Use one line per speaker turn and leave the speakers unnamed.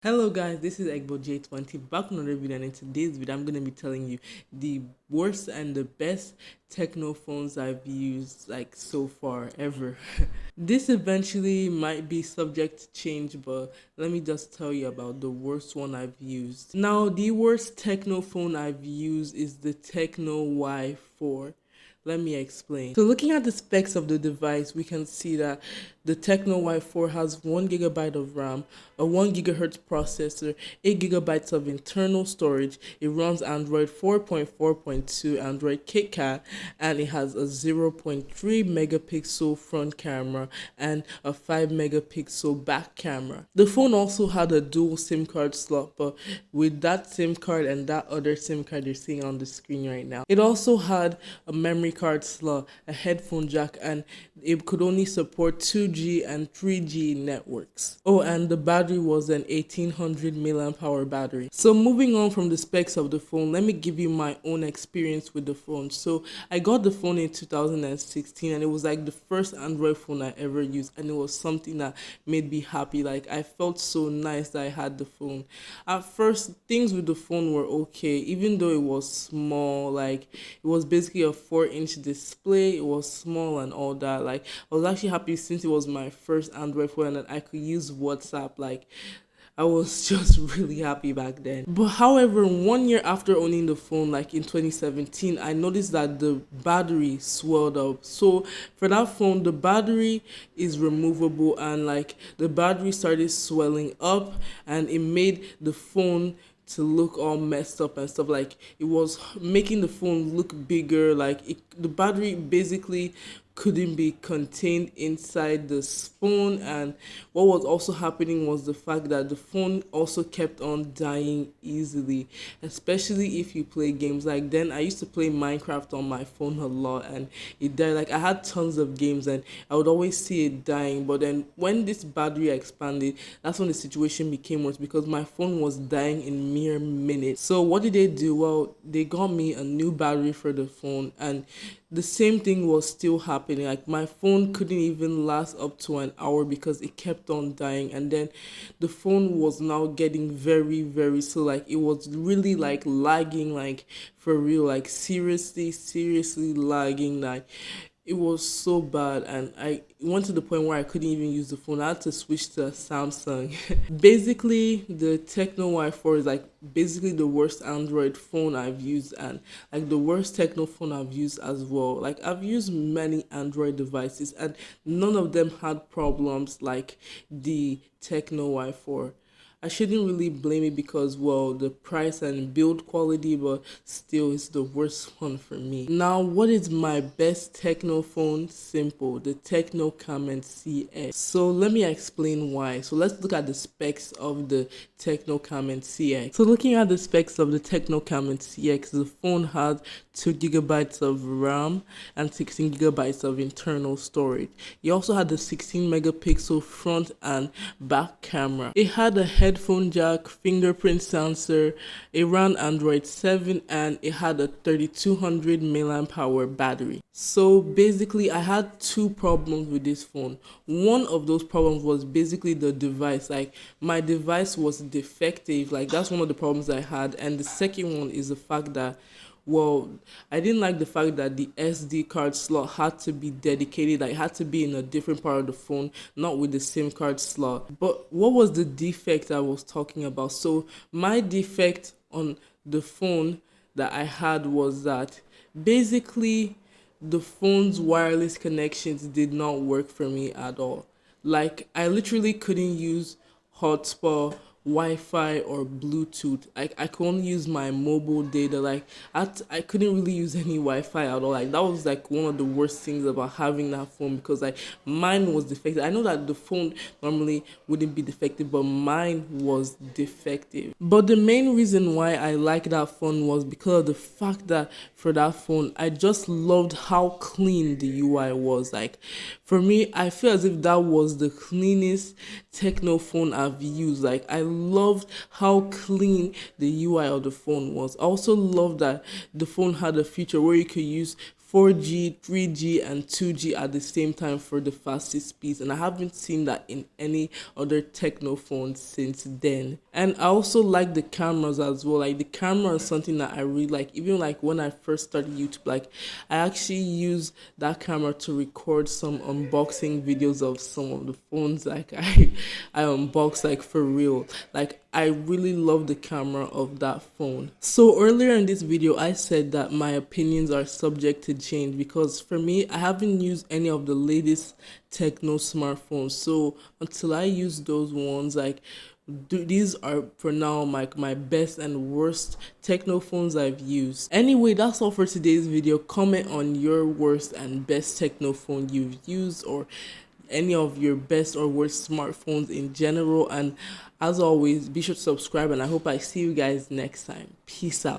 Hello guys, this is Egbo J20 back on another video, and in today's video I'm gonna be telling you the worst and the best techno phones I've used like so far ever. This eventually might be subject to change, but let me just tell you about the worst one I've used. Now, the worst techno phone I've used is the Tecno Y4. Let me explain. So looking at the specs of the device, we can see that the Tecno Y4 has 1 gigabyte of RAM, a 1 gigahertz processor, 8 gigabytes of internal storage. It runs Android 4.4.2, Android KitKat, and it has a 0.3 megapixel front camera and a 5 megapixel back camera. The phone also had a dual SIM card slot, but with that SIM card and that other SIM card you're seeing on the screen right now. It also had a memory card slot, a headphone jack, and it could only support 2G and 3G networks. Oh, and the battery was an 1800 milliamp hour battery. So moving on from the specs of the phone, let me give you my own experience with the phone. So I got the phone in 2016, and it was like the first Android phone I ever used, and it was something that made me happy. Like, I felt so nice that I had the phone. At first, things with the phone were okay, even though it was small. Like, it was basically a 4-inch display. It was small and all that. Like, I was actually happy since it was my first Android phone and that I could use WhatsApp. Like, I was just really happy back then. But however, 1 year after owning the phone, like in 2017, I noticed that the battery swelled up. So for that phone, the battery is removable, and like the battery started swelling up, and it made the phone to look all messed up and stuff. Like, it was making the phone look bigger. Like, the battery basically couldn't be contained inside the phone. And what was also happening was the fact that the phone also kept on dying easily, especially if you play games. Like, then I used to play Minecraft on my phone a lot, and it died. Like, I had tons of games and I would always see it dying. But then when this battery expanded, that's when the situation became worse, because my phone was dying in mere minutes. So what did they do? Well, they got me a new battery for the phone, and the same thing was still happening. Like, my phone couldn't even last up to an hour because it kept on dying. And then the phone was now getting very, very slow. Like, it was really like lagging, like for real, like seriously lagging. Like, it was so bad, and I went to the point where I couldn't even use the phone. I had to switch to a Samsung. Basically, the Tecno Y4 is like basically the worst Android phone I've used, and like the worst Tecno phone I've used as well. Like, I've used many Android devices, and none of them had problems like the Tecno Y4. I shouldn't really blame it because, well, the price and build quality, but still, it's the worst one for me. Now, what is my best Tecno phone? Simple, the Tecno Camon CX. So let me explain why. So let's look at the specs of the Tecno Camon CX. So looking at the specs of the Tecno Camon CX, the phone has 2 gigabytes of RAM and 16 gigabytes of internal storage. It also had the 16 megapixel front and back camera. It had a headphone jack, fingerprint sensor, it ran Android 7, and it had a 3200 milliamp hour battery. So basically, I had two problems with this phone. One of those problems was basically the device. Like, my device was defective. Like, that's one of the problems I had. And the second one is the fact that, well, I didn't like the fact that the SD card slot had to be dedicated. Like, it had to be in a different part of the phone, not with the SIM card slot. But what was the defect I was talking about? So my defect on the phone that I had was that basically the phone's wireless connections did not work for me at all. Like, I literally couldn't use hotspot, Wi-Fi, or Bluetooth. I could only use my mobile data. Like, I couldn't really use any Wi-Fi at all. Like, that was like one of the worst things about having that phone, because like mine was defective. I know that the phone normally wouldn't be defective, but mine was defective. But the main reason why I like that phone was because of the fact that for that phone, I just loved how clean the UI was. Like, for me, I feel as if that was the cleanest Tecno phone I've used. Like, I loved how clean the UI of the phone was. I also loved that the phone had a feature where you could use 4G, 3G, and 2G at the same time for the fastest speeds, and I haven't seen that in any other Tecno phone since then. And I also like the cameras as well. Like the camera is something that I really like. Even like when I first started YouTube, like I actually use that camera to record some unboxing videos of some of the phones like I unbox like for real. Like I really love the camera of that phone. So earlier in this video I said that my opinions are subject to change because for me I haven't used any of the latest Tecno smartphones. So until I use those ones, like these are for now my best and worst techno phones I've used. Anyway, that's all for today's video. Comment on your worst and best techno phone you've used, or any of your best or worst smartphones in general. And as always, be sure to subscribe, and I hope I see you guys next time. Peace out.